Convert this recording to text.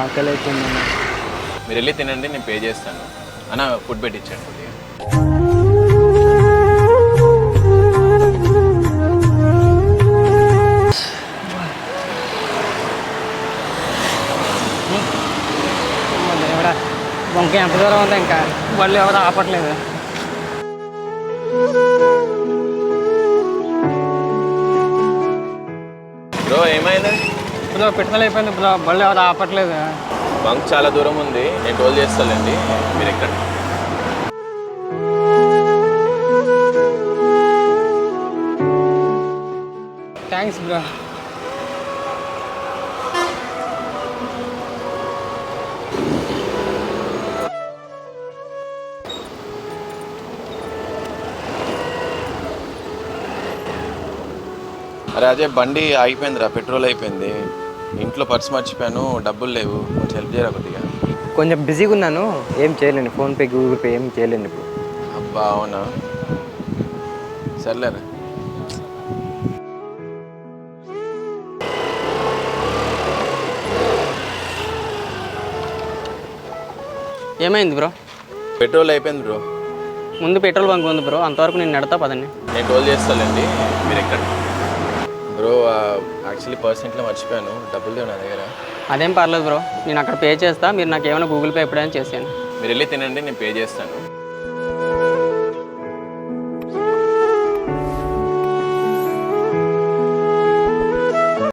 ఆకలి అవుతుందన్న. మీరు వెళ్ళి తినండి, నేను పే చేస్తాను. అన్న ఫుడ్ పెట్టించండి కొద్దిగా. దేవుడా, వంక ఎంత దూరం ఉంది, ఇంకా వాళ్ళు ఎవరు ఆపట్లేదు. బ్రో ఏమైంది? ఇప్పుడు పెట్రోల్ అయిపోయింది బ్రో, బళ్ళు ఎవరు ఆపట్లేదు. బంక్ చాలా దూరం ఉంది, నేను టోల్ చేస్తానండి, మీరు ఎక్కడ. Thanks bro. అరే అజయ్, బండి ఆగిపోయిందిరా, పెట్రోల్ అయిపోయింది. ఇంట్లో పర్స్ మర్చిపోయాను, డబ్బులు లేవు, కొంచెం హెల్ప్ చేయరా కొద్దిగా. కొంచెం బిజీగా ఉన్నాను, ఏం చేయలేను. ఫోన్పే గూగుల్ పే ఏం చేయలేను ఇప్పుడు. అబ్బా అవునా, సర్లేరా. ఏమైంది బ్రో? పెట్రోల్ అయిపోయింది బ్రో. ముందు పెట్రోల్ బంక్ ఉంది బ్రో, అంతవరకు నేను నడతా పదండి. నేను టోల్ చేస్తానండి, మీరు ఎక్కడ. బ్రో యాక్చువల్లీ పర్స్ ఇంట్లో మర్చిపోయాను, డబ్బులు లేవు నా దగ్గర. అదేం పర్లేదు బ్రో, నేను అక్కడ పే చేస్తా, మీరు నాకు ఏమైనా గూగుల్ పే ఎప్పుడైనా చేసాను. మీరు వెళ్ళి తినండి, నేను పే చేస్తాను.